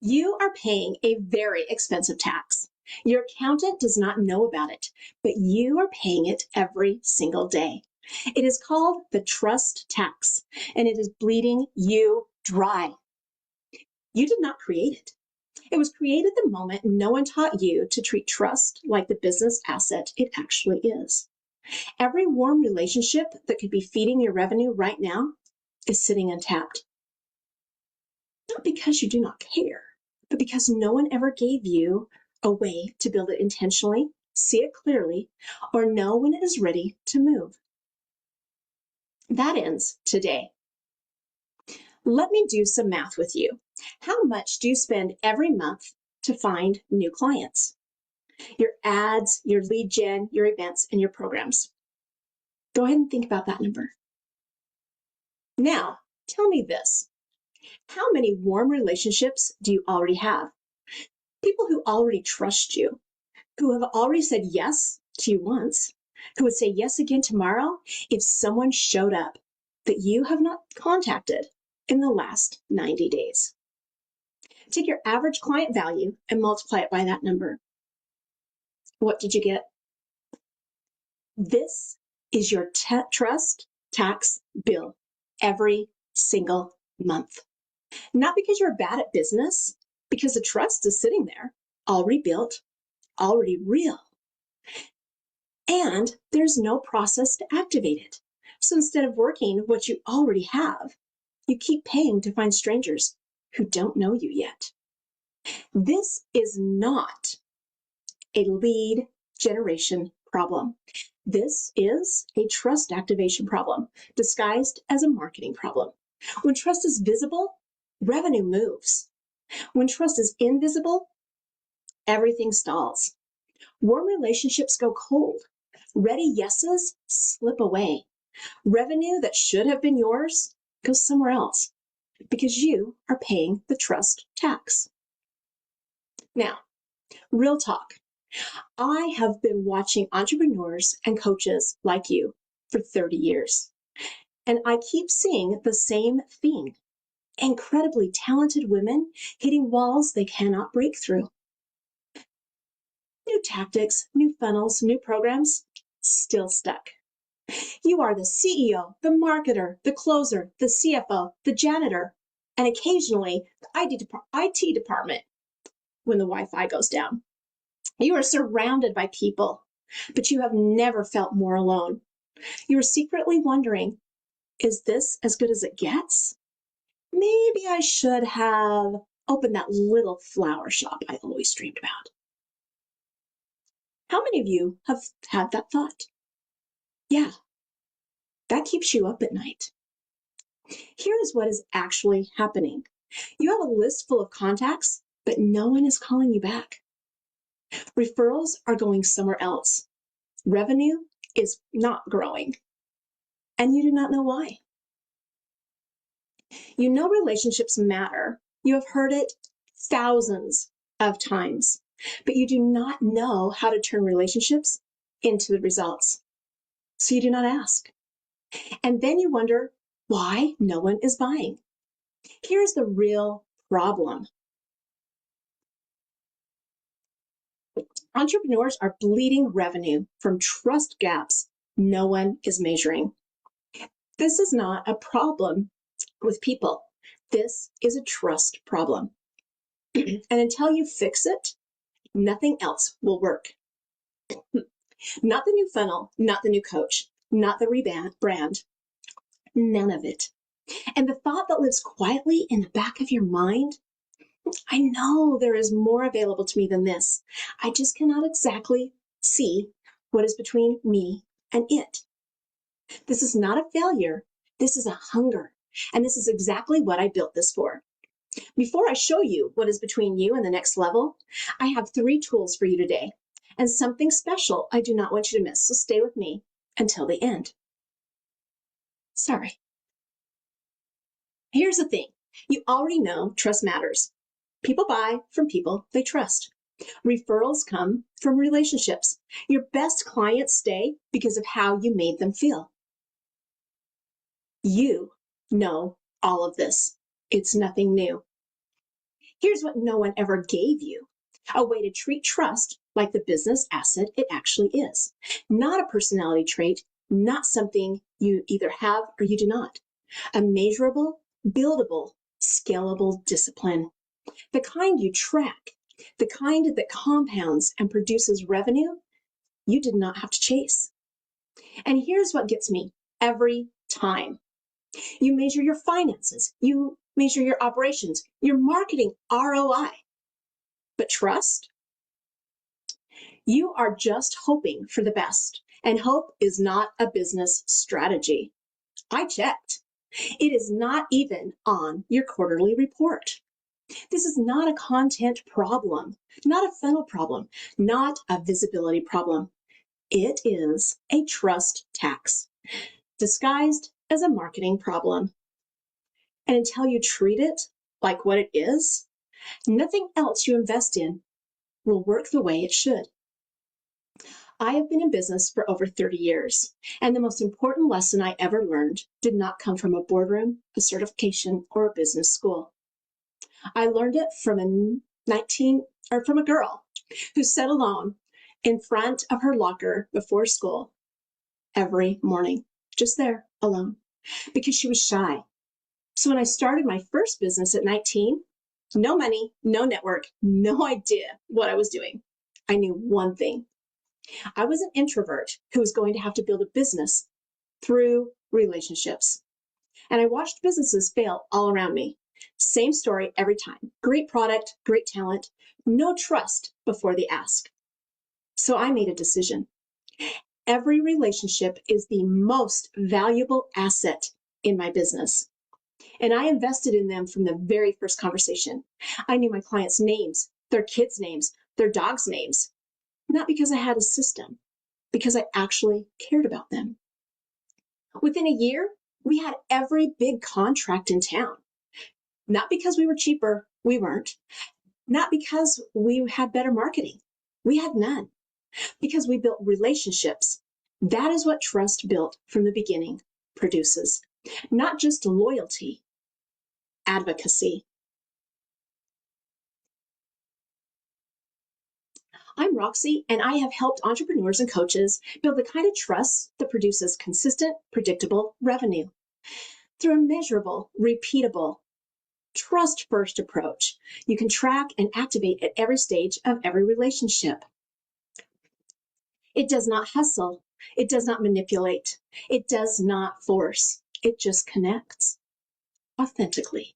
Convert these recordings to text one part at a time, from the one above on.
You are paying a very expensive tax. Your accountant does not know about it, but you are paying it every single day. It is called the trust tax, and it is bleeding you dry. You did not create it. It was created the moment no one taught you to treat trust like the business asset it actually is. Every warm relationship that could be feeding your revenue right now is sitting untapped. Not because you do not care, but because no one ever gave you a way to build it intentionally, see it clearly, or know when it is ready to move. That ends today. Let me do some math with you. How much do you spend every month to find new clients? Your ads, your lead gen, your events, and your programs. Go ahead and think about that number. Now, tell me this. How many warm relationships do you already have? People who already trust you, who have already said yes to you once, who would say yes again tomorrow if someone showed up that you have not contacted in the last 90 days. Take your average client value and multiply it by that number. What did you get? This is your trust tax bill every single month. Not because you're bad at business, because the trust is sitting there, already built, already real. And there's no process to activate it. So instead of working what you already have, you keep paying to find strangers who don't know you yet. This is not a lead generation problem. This is a trust activation problem disguised as a marketing problem. When trust is visible, revenue moves. When trust is invisible, everything stalls. Warm relationships go cold. Ready yeses slip away. Revenue that should have been yours goes somewhere else because you are paying the trust tax. Now, real talk. I have been watching entrepreneurs and coaches like you for 30 years, and I keep seeing the same thing. Incredibly talented women hitting walls they cannot break through. New tactics, new funnels, new programs, still stuck. You are the CEO, the marketer, the closer, the CFO, the janitor, and occasionally the IT department when the Wi-Fi goes down. You are surrounded by people, but you have never felt more alone. You are secretly wondering, is this as good as it gets? Maybe I should have opened that little flower shop I always dreamed about. How many of you have had that thought? Yeah, that keeps you up at night. Here is what is actually happening. You have a list full of contacts, but no one is calling you back. Referrals are going somewhere else. Revenue is not growing, and you do not know why. You know relationships matter. You have heard it thousands of times, but you do not know how to turn relationships into the results. So you do not ask. And then you wonder why no one is buying. Here's the real problem. Entrepreneurs are bleeding revenue from trust gaps no one is measuring. This is not a problem with people. This is a trust problem. And until you fix it, nothing else will work. Not the new funnel, not the new coach, not the rebrand, none of it. And the thought that lives quietly in the back of your mind, I know there is more available to me than this. I just cannot exactly see what is between me and it. This is not a failure. This is a hunger. And this is exactly what I built this for. Before I show you what is between you and the next level, I have 3 tools for you today and something special I do not want you to miss. So stay with me until the end. Sorry. Here's the thing. You already know trust matters. People buy from people they trust. Referrals come from relationships. Your best clients stay because of how you made them feel. You know all of this. It's nothing new. Here's what no one ever gave you: a way to treat trust like the business asset it actually is, not a personality trait, not something you either have or you do not. A measurable, buildable, scalable discipline, the kind you track, the kind that compounds and produces revenue you did not have to chase. And here's what gets me every time. You measure your finances, you measure your operations, your marketing ROI. But trust? You are just hoping for the best, and hope is not a business strategy. I checked. It is not even on your quarterly report. This is not a content problem, not a funnel problem, not a visibility problem. It is a trust tax, disguised as a marketing problem. And until you treat it like what it is, nothing else you invest in will work the way it should. I have been in business for over 30 years, and the most important lesson I ever learned did not come from a boardroom, a certification, or a business school. I learned it from a girl who sat alone in front of her locker before school every morning, just there alone, because she was shy. So when I started my first business at 19, no money, no network, no idea what I was doing. I knew one thing. I was an introvert who was going to have to build a business through relationships. And I watched businesses fail all around me. Same story every time. Great product, great talent, no trust before the ask. So I made a decision. Every relationship is the most valuable asset in my business. And I invested in them from the very first conversation. I knew my clients' names, their kids' names, their dogs' names, not because I had a system, because I actually cared about them. Within a year, we had every big contract in town. Not because we were cheaper, we weren't. Not because we had better marketing, we had none. Because we built relationships. That is what trust built from the beginning produces. Not just loyalty, advocacy. I'm Roxy, and I have helped entrepreneurs and coaches build the kind of trust that produces consistent, predictable revenue. Through a measurable, repeatable, trust-first approach, you can track and activate at every stage of every relationship. It does not hustle. It does not manipulate. It does not force. It just connects authentically.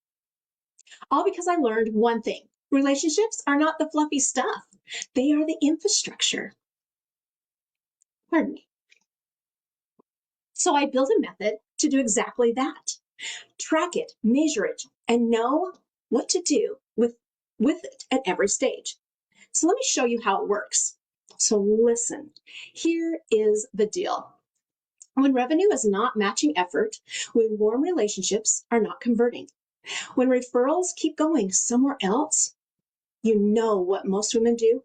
All because I learned one thing. Relationships are not the fluffy stuff. They are the infrastructure. Pardon me. So I built a method to do exactly that. Track it, measure it, and know what to do with it at every stage. So let me show you how it works. So listen, here is the deal. When revenue is not matching effort, when warm relationships are not converting, when referrals keep going somewhere else, you know what most women do?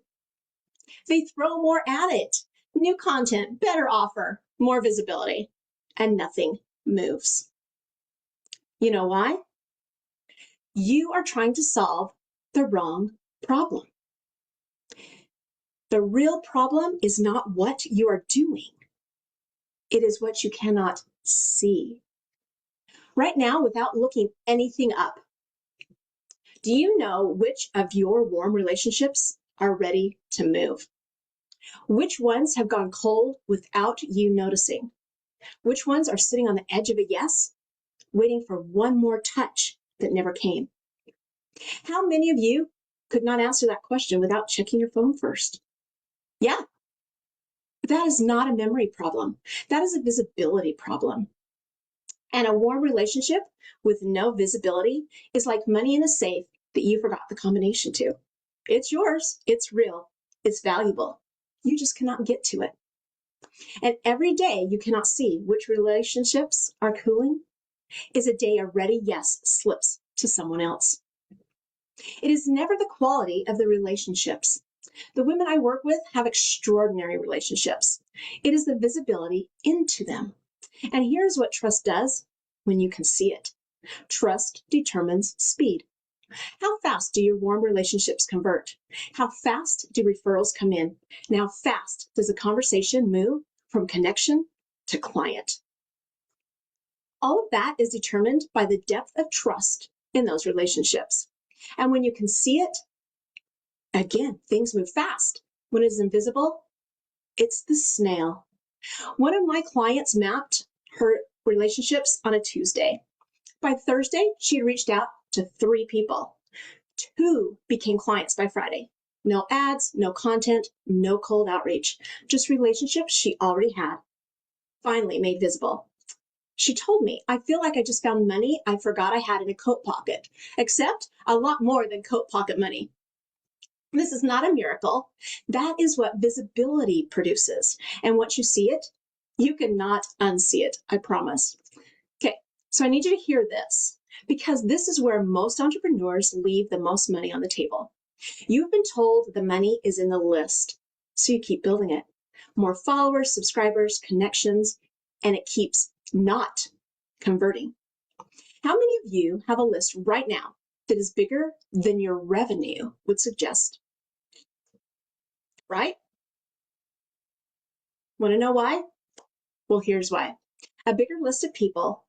They throw more at it. New content, better offer, more visibility, and nothing moves. You know why? You are trying to solve the wrong problem. The real problem is not what you are doing. It is what you cannot see. Right now, without looking anything up, do you know which of your warm relationships are ready to move? Which ones have gone cold without you noticing? Which ones are sitting on the edge of a yes, waiting for one more touch that never came? How many of you could not answer that question without checking your phone first? Yeah, but that is not a memory problem. That is a visibility problem. And a warm relationship with no visibility is like money in a safe that you forgot the combination to. It's yours, it's real, it's valuable. You just cannot get to it. And every day you cannot see which relationships are cooling is a day a ready yes slips to someone else. It is never the quality of the relationships. The women I work with have extraordinary relationships. It is the visibility into them. And here's what trust does when you can see it. Trust determines speed. How fast do your warm relationships convert? How fast do referrals come in? And how fast does a conversation move from connection to client? All of that is determined by the depth of trust in those relationships. And when you can see it, again, things move fast. When it's invisible, it's the snail. One of my clients mapped her relationships on a Tuesday. By Thursday, she had reached out to 3 people. 2 became clients by Friday. No ads, no content, no cold outreach, just relationships she already had, finally made visible. She told me, I feel like I just found money I forgot I had in a coat pocket, except a lot more than coat pocket money. This is not a miracle. That is what visibility produces. And once you see it, you cannot unsee it, I promise. Okay, so I need you to hear this, because this is where most entrepreneurs leave the most money on the table. You've been told the money is in the list, so you keep building it. More followers, subscribers, connections, and it keeps not converting. How many of you have a list right now that is bigger than your revenue would suggest? Right? Want to know why? Well, here's why. A bigger list of people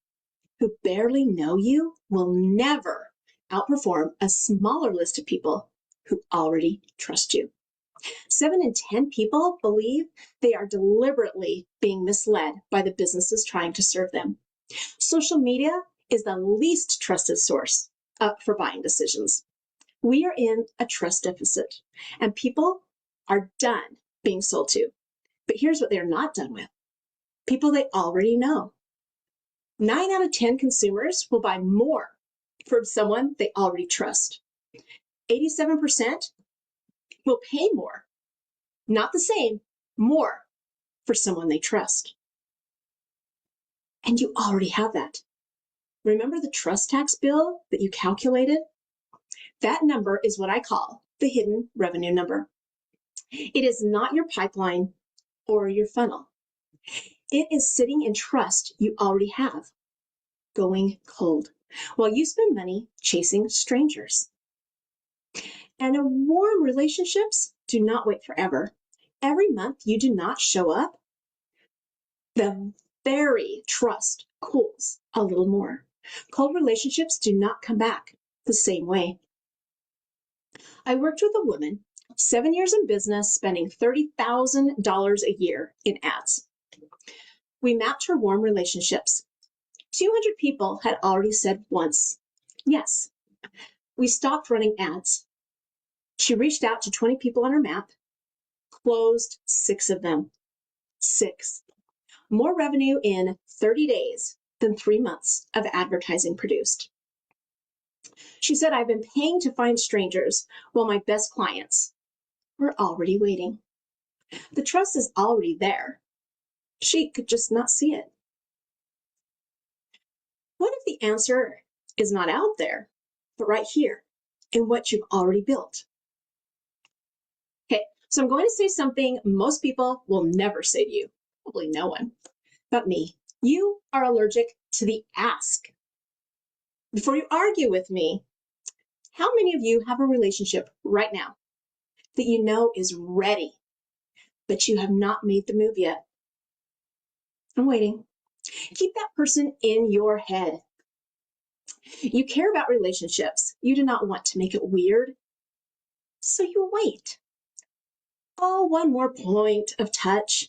who barely know you will never outperform a smaller list of people who already trust you. 7 in 10 people believe they are deliberately being misled by the businesses trying to serve them. Social media is the least trusted source for buying decisions. We are in a trust deficit, and people are done being sold to. But here's what they're not done with: people they already know. 9 out of 10 consumers will buy more from someone they already trust. 87% will pay more, not the same, more for someone they trust. And you already have that. Remember the trust tax bill that you calculated? That number is what I call the hidden revenue number. It is not your pipeline or your funnel. It is sitting in trust you already have, going cold, while you spend money chasing strangers. And warm relationships do not wait forever. Every month you do not show up, the very trust cools a little more. Cold relationships do not come back the same way. I worked with a woman, 7 years in business, spending $30,000 a year in ads. We mapped her warm relationships. 200 people had already said once, yes. We stopped running ads. She reached out to 20 people on her map, closed 6 of them. 6. More revenue in 30 days than 3 months of advertising produced. She said, I've been paying to find strangers while my best clients were already waiting. The trust is already there. She could just not see it. What if the answer is not out there, but right here in what you've already built? Okay, so I'm going to say something most people will never say to you, probably no one, but me. You are allergic to the ask. Before you argue with me, how many of you have a relationship right now that you know is ready, but you have not made the move yet? I'm waiting. Keep that person in your head. You care about relationships. You do not want to make it weird, so you wait. Oh, one more point of touch.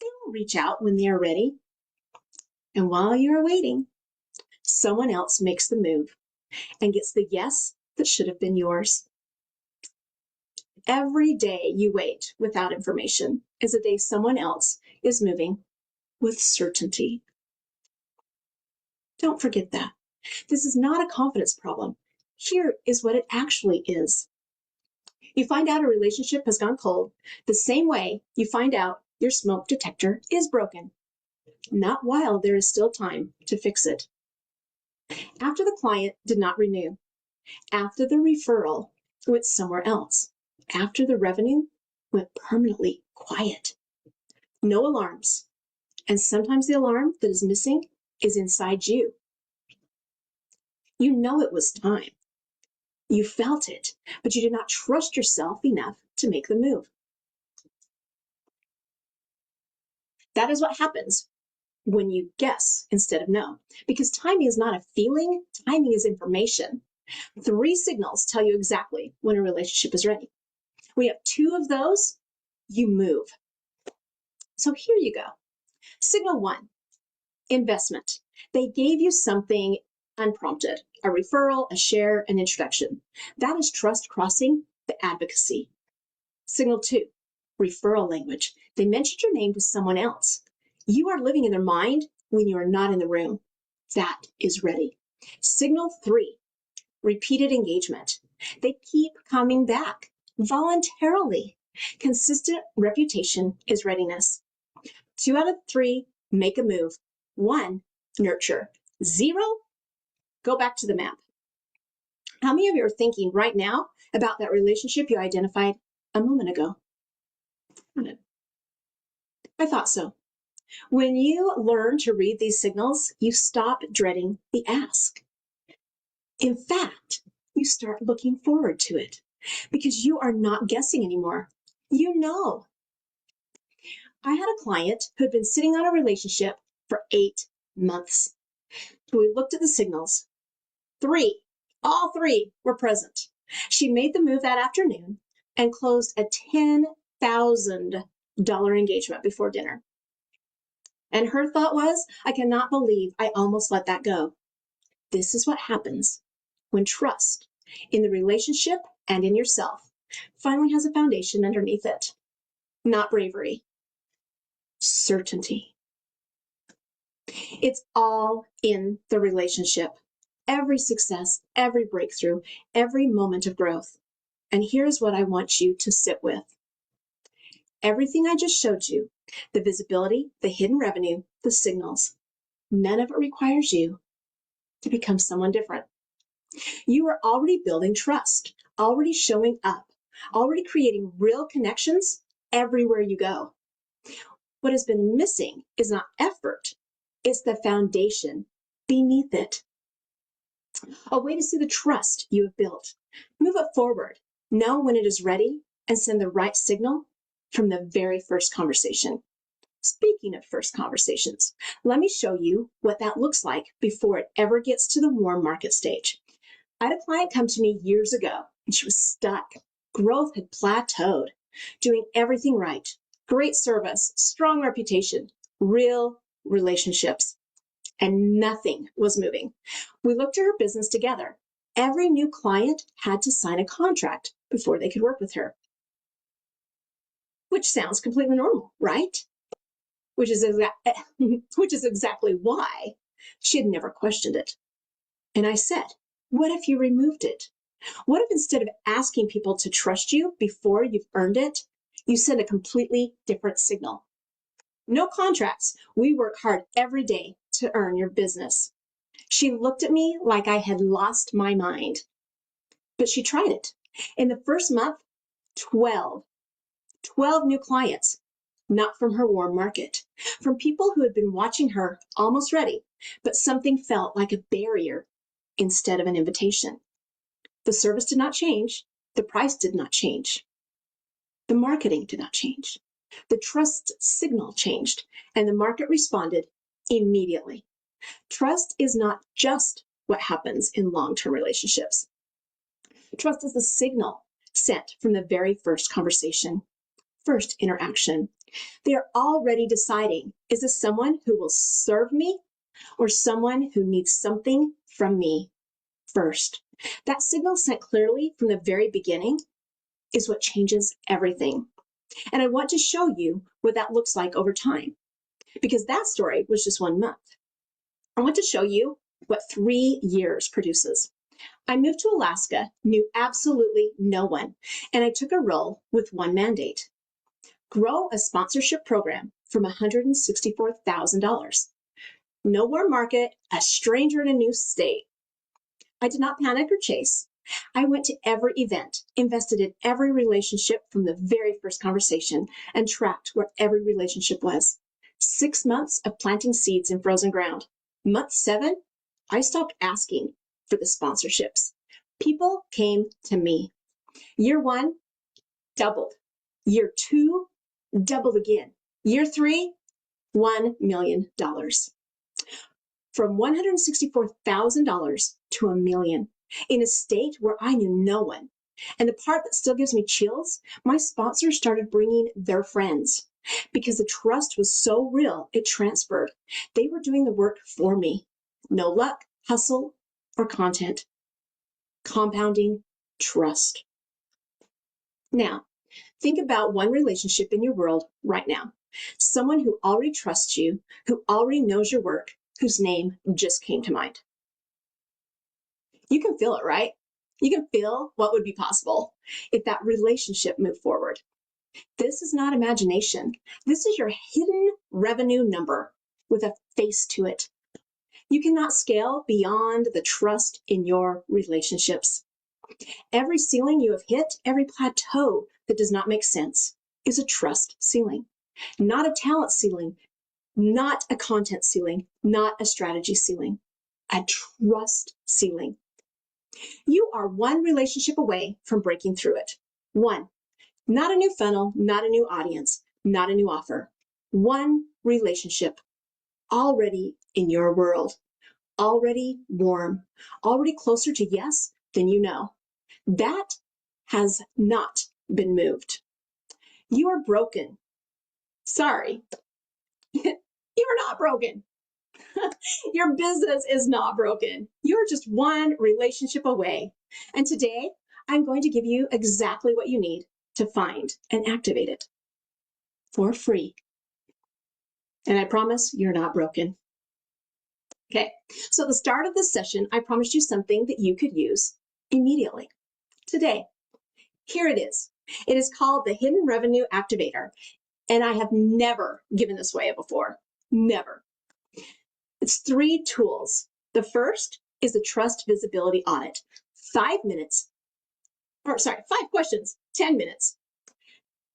They will reach out when they are ready. And while you are waiting, someone else makes the move and gets the yes that should have been yours. Every day you wait without information is a day someone else is moving with certainty. Don't forget that. This is not a confidence problem. Here is what it actually is. You find out a relationship has gone cold the same way you find out your smoke detector is broken. Not while there is still time to fix it. After the client did not renew, after the referral went somewhere else, after the revenue went permanently quiet. No alarms. And sometimes the alarm that is missing is inside you. You know it was time. You felt it, but you did not trust yourself enough to make the move. That is what happens when you guess instead of know, because timing is not a feeling, timing is information. 3 signals tell you exactly when a relationship is ready. We have 2 of those, you move. So here you go. Signal 1, investment. They gave you something unprompted, a referral, a share, an introduction. That is trust crossing the advocacy. Signal 2, referral language. They mentioned your name to someone else. You are living in their mind when you are not in the room. That is ready. Signal 3, repeated engagement. They keep coming back voluntarily. Consistent reputation is readiness. 2 out of 3, make a move. 1, nurture. 0, go back to the map. How many of you are thinking right now about that relationship you identified a moment ago? I thought so. When you learn to read these signals, you stop dreading the ask. In fact, you start looking forward to it because you are not guessing anymore. You know. I had a client who had been sitting on a relationship for 8 months. So we looked at the signals. 3, all 3 were present. She made the move that afternoon and closed a $10,000 engagement before dinner. And her thought was, I cannot believe I almost let that go. This is what happens when trust in the relationship and in yourself finally has a foundation underneath it. Not bravery, certainty. It's all in the relationship. Every success, every breakthrough, every moment of growth. And here's what I want you to sit with. Everything I just showed you, the visibility, the hidden revenue, the signals, none of it requires you to become someone different. You are already building trust, already showing up, already creating real connections everywhere you go. What has been missing is not effort, it's the foundation beneath it. A way to see the trust you have built. Move it forward, know when it is ready, and send the right signal from the very first conversation. Speaking of first conversations, let me show you what that looks like before it ever gets to the warm market stage. I had a client come to me years ago, and she was stuck. Growth had plateaued, doing everything right. Great service, strong reputation, real relationships, and nothing was moving. We looked at her business together. Every new client had to sign a contract before they could work with her, which sounds completely normal, right? Which is exactly why she had never questioned it. And I said, what if you removed it? What if instead of asking people to trust you before you've earned it, you send a completely different signal? No contracts. We work hard every day to earn your business. She looked at me like I had lost my mind. But she tried it. In the first month, 12 new clients, not from her warm market, from people who had been watching her almost ready, but something felt like a barrier instead of an invitation. The service did not change. The price did not change. The marketing did not change. The trust signal changed, and the market responded immediately. Trust is not just what happens in long-term relationships. Trust is the signal sent from the very first conversation, first interaction. They are already deciding, is this someone who will serve me or someone who needs something from me first? That signal sent clearly from the very beginning is what changes everything. And I want to show you what that looks like over time, because that story was just 1 month. I want to show you what 3 years produces. I moved to Alaska, knew absolutely no one, and I took a role with one mandate: grow a sponsorship program from $164,000. No warm market, a stranger in a new state. I did not panic or chase. I went to every event, invested in every relationship from the very first conversation, and tracked where every relationship was. 6 months of planting seeds in frozen ground. Month 7, I stopped asking for the sponsorships. People came to me. Year 1, doubled. Year 2, doubled again. Year 3, $1 million. From $164,000 to $1 million in a state where I knew no one. And the part that still gives me chills, my sponsors started bringing their friends because the trust was so real, it transferred. They were doing the work for me. No luck, hustle, or content. Compounding trust. Now, think about one relationship in your world right now. Someone who already trusts you, who already knows your work, whose name just came to mind. You can feel it, right? You can feel what would be possible if that relationship moved forward. This is not imagination. This is your hidden revenue number with a face to it. You cannot scale beyond the trust in your relationships. Every ceiling you have hit, every plateau that does not make sense is a trust ceiling, not a talent ceiling, not a content ceiling, not a strategy ceiling, a trust ceiling. You are one relationship away from breaking through it. One, not a new funnel, not a new audience, not a new offer. One relationship already in your world, already warm, already closer to yes than you know. That has not been moved. You are broken. Sorry, you are not broken. Your business is not broken. You're just one relationship away. And today, I'm going to give you exactly what you need to find and activate it for free. And I promise you're not broken. Okay, so at the start of this session, I promised you something that you could use immediately. Today, here it is. It is called the Hidden Revenue Activator. And I have never given this away before. Never. It's 3 tools. The first is the Trust Visibility Audit. 5 questions, 10 minutes.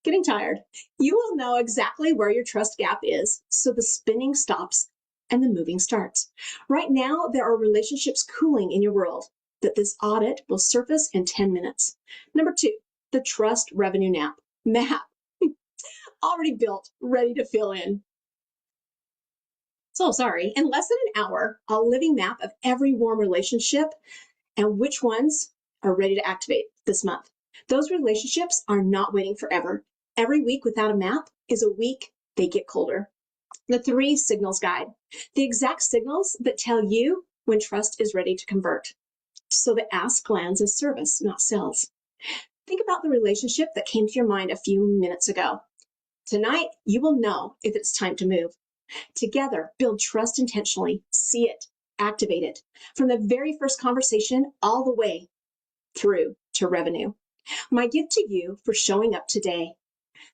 Getting tired. You will know exactly where your trust gap is, so the spinning stops and the moving starts. Right now, there are relationships cooling in your world that this audit will surface in 10 minutes. Number 2, the Trust Revenue Map. Already built, ready to fill in. So sorry, in less than an hour, a living map of every warm relationship and which ones are ready to activate this month. Those relationships are not waiting forever. Every week without a map is a week they get colder. The 3 signals guide, the exact signals that tell you when trust is ready to convert. So the ask lands as service, not sales. Think about the relationship that came to your mind a few minutes ago. Tonight, you will know if it's time to move. Together, build trust intentionally, see it, activate it, from the very first conversation all the way through to revenue. My gift to you for showing up today.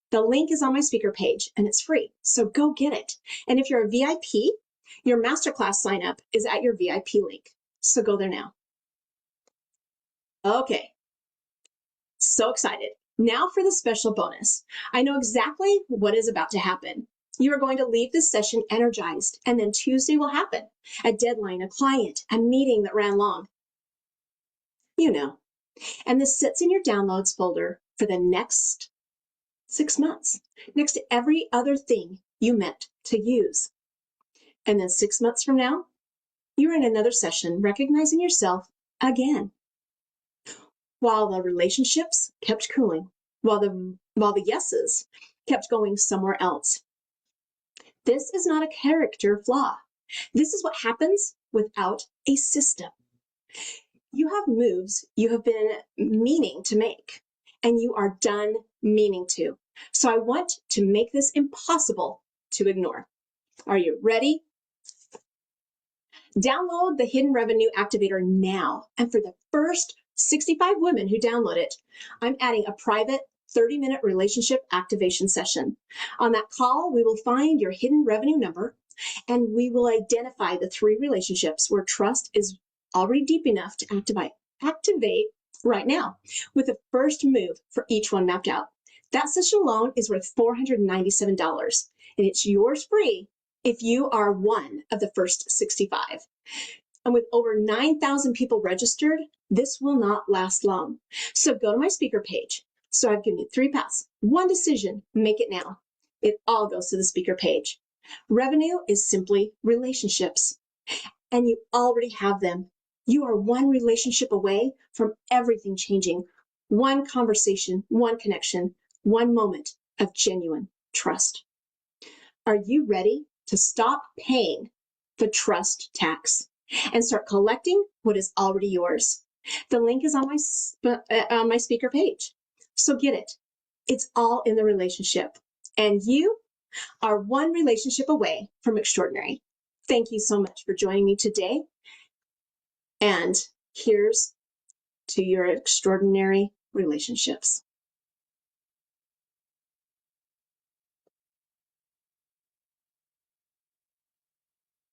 The link is on my speaker page and it's free, so go get it. And if you're a VIP, your masterclass sign up is at your VIP link, so go there now. Okay, so excited. Now for the special bonus. I know exactly what is about to happen. You are going to leave this session energized, and then Tuesday will happen. A deadline, a client, a meeting that ran long. You know. And this sits in your downloads folder for the next 6 months, next to every other thing you meant to use. And then 6 months from now, you're in another session recognizing yourself again. While the relationships kept cooling, while the yeses kept going somewhere else. This is not a character flaw. This is what happens without a system. You have moves you have been meaning to make, and you are done meaning to. So I want to make this impossible to ignore. Are you ready? Download the Hidden Revenue Activator now. And for the first 65 women who download it, I'm adding a private 30-minute relationship activation session. On that call, we will find your hidden revenue number, and we will identify the 3 relationships where trust is already deep enough to activate right now, with the first move for each one mapped out. That session alone is worth $497, and it's yours free if you are one of the first 65. And with over 9,000 people registered, this will not last long. So go to my speaker page. So I've given you 3 paths, 1 decision, make it now. It all goes to the speaker page. Revenue is simply relationships, and you already have them. You are 1 relationship away from everything changing. 1 conversation, 1 connection, 1 moment of genuine trust. Are you ready to stop paying the trust tax and start collecting what is already yours? The link is on my speaker page. So get it. It's all in the relationship. And you are 1 relationship away from extraordinary. Thank you so much for joining me today. And here's to your extraordinary relationships.